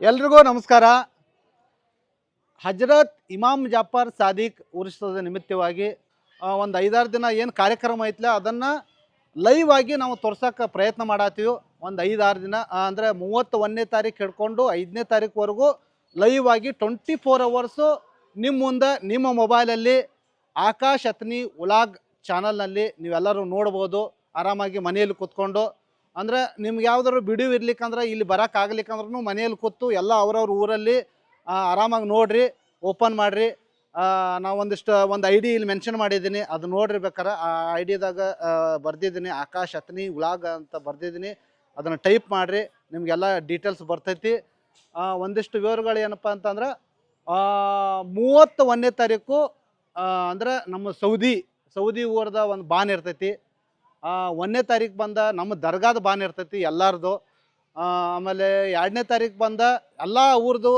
ಎಲ್ರಿಗೂ ನಮಸ್ಕಾರ. ಹಜರತ್ ಇಮಾಮ್ ಜಾಫರ್ ಸಾದಿಕ್ ಉರ್ಸದ ನಿಮಿತ್ತವಾಗಿ ಒಂದು 5-6 ದಿನ ಏನು ಕಾರ್ಯಕ್ರಮ ಐತಲ್ಲ ಅದನ್ನು ಲೈವ್ ಆಗಿ ನಾವು ತೋರ್ಸೋಕ್ಕೆ ಪ್ರಯತ್ನ ಮಾಡತ್ತೀವಿ. ಒಂದು 5-6 ದಿನ ಅಂದರೆ 31ನೇ ತಾರೀಕು ಹಿಡ್ಕೊಂಡು 5ನೇ ತಾರೀಕುವರೆಗೂ ಲೈವ್ ಆಗಿ 24 ಅವರ್ಸು ನಿಮ್ಮ ಮುಂದೆ ನಿಮ್ಮ ಮೊಬೈಲಲ್ಲಿ ಆಕಾಶ್ ಅತ್ನಿ ಉಲಾಗ್ ಚಾನಲ್ನಲ್ಲಿ ನೀವೆಲ್ಲರೂ ನೋಡ್ಬೋದು. ಆರಾಮಾಗಿ ಮನೆಯಲ್ಲಿ ಕೂತ್ಕೊಂಡು, ಅಂದರೆ ನಿಮ್ಗೆ ಯಾವ್ದಾದ್ರು ಬಿಡುವು ಇರ್ಲಿಕ್ಕಂದ್ರೆ ಇಲ್ಲಿ ಬರೋಕ್ಕಾಗ್ಲಿಕ್ಕಂದ್ರೂ ಮನೆಯಲ್ಲಿ ಕೂತು ಎಲ್ಲ ಅವ್ರವ್ರ ಊರಲ್ಲಿ ಆರಾಮಾಗಿ ನೋಡ್ರಿ, ಓಪನ್ ಮಾಡಿರಿ. ನಾವು ಒಂದು ಐ ಡಿ ಇಲ್ಲಿ ಮೆನ್ಷನ್ ಮಾಡಿದ್ದೀನಿ, ಅದು ನೋಡ್ರಿ. ಬೇಕಾರೆ ಆ ಐ ಡಿದಾಗ ಬರ್ದಿದ್ದೀನಿ, ಆಕಾಶ್ ಅತ್ನಿ ಉಲಾಗ್ ಅಂತ ಬರ್ದಿದ್ದೀನಿ. ಅದನ್ನು ಟೈಪ್ ಮಾಡಿರಿ, ನಿಮಗೆಲ್ಲ ಡೀಟೇಲ್ಸ್ ಬರ್ತೈತಿ. ಒಂದಿಷ್ಟು ವಿವರಗಳು ಏನಪ್ಪ ಅಂತಂದ್ರೆ 31ನೇ ತಾರೀಕು ಅಂದ್ರೆ ನಮ್ಮ ಸೌದಿ ಊರದ ಒಂದು ಬಾನ್ ಇರ್ತೈತಿ. 1ನೇ ತಾರೀಕು ಬಂದ ನಮ್ಮ ದರ್ಗಾದ ಬಾನ್ ಇರ್ತೈತಿ ಎಲ್ಲರದು. ಆಮೇಲೆ 2ನೇ ತಾರೀಕು ಬಂದ ಎಲ್ಲ ಊರದು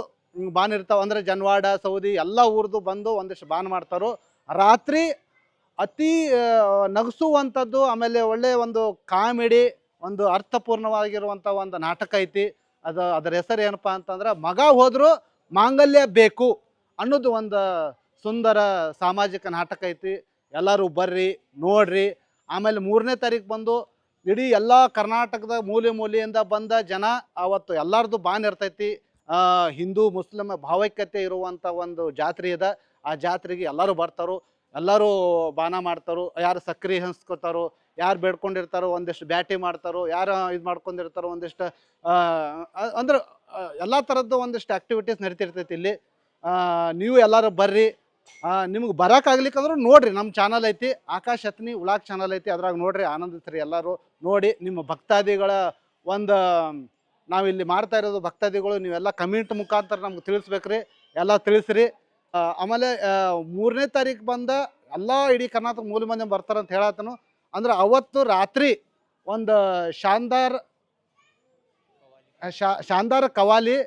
ಬಾನ್ ಇರ್ತಾವೆ. ಅಂದರೆ ಜನವಾಡ, ಸೌದಿ ಎಲ್ಲ ಊರದು ಬಂದು ಒಂದಿಷ್ಟು ಬಾನ್ ಮಾಡ್ತಾರೋ. ರಾತ್ರಿ ಅತಿ ನಗಿಸುವಂಥದ್ದು, ಆಮೇಲೆ ಒಳ್ಳೆಯ ಒಂದು ಕಾಮಿಡಿ, ಒಂದು ಅರ್ಥಪೂರ್ಣವಾಗಿರುವಂಥ ಒಂದು ನಾಟಕ ಐತಿ. ಅದರ ಹೆಸರು ಏನಪ್ಪ ಅಂತಂದ್ರೆ ಮಗ ಹೋದರೂ ಮಾಂಗಲ್ಯ ಬೇಕು ಅನ್ನೋದು ಒಂದು ಸುಂದರ ಸಾಮಾಜಿಕ ನಾಟಕ ಐತಿ. ಎಲ್ಲರೂ ಬರ್ರಿ, ನೋಡ್ರಿ. ಆಮೇಲೆ 3ನೇ ತಾರೀಕು ಬಂದು ಇಡೀ ಎಲ್ಲ ಕರ್ನಾಟಕದ ಮೂಲೆಯಿಂದ ಬಂದ ಜನ ಅವತ್ತು ಎಲ್ಲರದು ಬಾನ್ ಇರ್ತೈತಿ. ಹಿಂದೂ ಮುಸ್ಲಿಂ ಭಾವೈಕ್ಯತೆ ಇರುವಂಥ ಒಂದು ಜಾತ್ರೆ ಇದೆ. ಆ ಜಾತ್ರೆಗೆ ಎಲ್ಲರೂ ಬರ್ತಾರೋ, ಎಲ್ಲರೂ ಬಾನ ಮಾಡ್ತಾರೋ. ಯಾರು ಸಕ್ರೆ ಹಂಚ್ಕೋತಾರೋ, ಯಾರು ಬೇಡ್ಕೊಂಡಿರ್ತಾರೋ ಒಂದಿಷ್ಟು ಬ್ಯಾಟಿ ಮಾಡ್ತಾರೋ, ಯಾರು ಇದು ಮಾಡ್ಕೊಂಡಿರ್ತಾರೋ ಒಂದಿಷ್ಟು ಅಂದ್ರೆ ಎಲ್ಲ ಥರದ್ದು ಒಂದಿಷ್ಟು ಆ್ಯಕ್ಟಿವಿಟೀಸ್ ನಡೀತಿರ್ತೈತಿ ಇಲ್ಲಿ. ನೀವು ಎಲ್ಲರೂ ಬರ್ರಿ. ನಿಮ್ಗೆ ಬರೋಕ್ಕಾಗ್ಲಿಕ್ಕಂದ್ರೂ ನೋಡಿರಿ, ನಮ್ಮ ಚಾನಲ್ ಐತಿ, ಆಕಾಶ್ ಅತ್ನಿ ಉಲಾಗ್ ಚಾನಲ್ ಐತಿ, ಅದ್ರಾಗ ನೋಡಿರಿ, ಆನಂದಿಸ್ರಿ. ಎಲ್ಲರೂ ನೋಡಿ. ನಿಮ್ಮ ಭಕ್ತಾದಿಗಳ ಒಂದು ನಾವಿಲ್ಲಿ ಮಾಡ್ತಾ ಇರೋದು ಭಕ್ತಾದಿಗಳು ನೀವೆಲ್ಲ ಕಮೆಂಟ್ ಮುಖಾಂತರ ನಮ್ಗೆ ತಿಳಿಸ್ಬೇಕ್ರಿ, ಎಲ್ಲ ತಿಳಿಸ್ರಿ. ಆಮೇಲೆ 3ನೇ ತಾರೀಕು ಬಂದ ಎಲ್ಲ ಇಡೀ ಕರ್ನಾಟಕ ಮೂಲೆ ಮಂದಿ ಬರ್ತಾರಂತ ಹೇಳತ್ತನು. ಅಂದ್ರೆ ಅವತ್ತು ರಾತ್ರಿ ಒಂದು ಶಾನ್ದಾರ್ ಕವಾಲಿ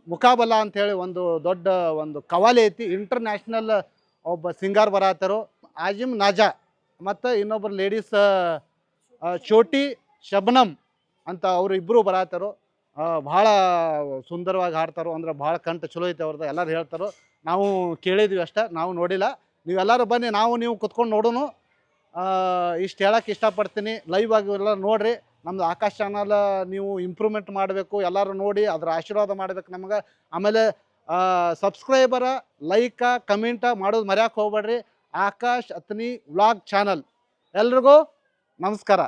ಮುಖಾಬಲ ಅಂಥೇಳಿ ಒಂದು ದೊಡ್ಡ ಒಂದು ಕವಾಲಿ ಐತಿ. ಇಂಟರ್ನ್ಯಾಷನಲ್ ಒಬ್ಬ ಸಿಂಗರ್ ಬರತ್ತಾರೋ, ಆಜಿಮ್ ನಾಜಾ, ಮತ್ತು ಇನ್ನೊಬ್ಬರು ಲೇಡೀಸ್ ಚೋಟಿ ಶಬನಮ್ ಅಂತ ಅವರು ಇಬ್ಬರು ಬರತ್ತಾರೋ. ಭಾಳ ಸುಂದರವಾಗಿ ಹಾಡ್ತಾರೋ, ಅಂದ್ರೆ ಭಾಳ ಕಂಠ ಚಲೋ ಐತೆ ಅವ್ರದ್ದು. ಎಲ್ಲರೂ ಹೇಳ್ತಾರೋ, ನಾವು ಕೇಳಿದ್ವಿ ಅಷ್ಟೇ, ನಾವು ನೋಡಿಲ್ಲ. ನೀವೆಲ್ಲರೂ ಬನ್ನಿ, ನೀವು ಕುತ್ಕೊಂಡು ನೋಡೋಣ. ಇಷ್ಟು ಹೇಳೋಕ್ಕೆ ಇಷ್ಟಪಡ್ತೀನಿ. ಲೈವ್ ಆಗಿ ಎಲ್ಲ ನೋಡಿರಿ. ನಮ್ಮದು ಆಕಾಶ್ ಚಾನಲ್ ನೀವು ಇಂಪ್ರೂವ್ಮೆಂಟ್ ಮಾಡಬೇಕು, ಎಲ್ಲರೂ ನೋಡಿ ಅದರ ಆಶೀರ್ವಾದ ಮಾಡ್ಬೇಕು ನಮಗೆ. ಆಮೇಲೆ ಸಬ್ಸ್ಕ್ರೈಬರ, ಲೈಕ, ಕಮೆಂಟ ಮಾಡೋದು ಮರ್ಯಾಕೆ ಹೋಗ್ಬೇಡ್ರಿ. ಆಕಾಶ್ ಅತ್ನಿ ವ್ಲಾಗ್ ಚಾನಲ್. ಎಲ್ರಿಗೂ ನಮಸ್ಕಾರ.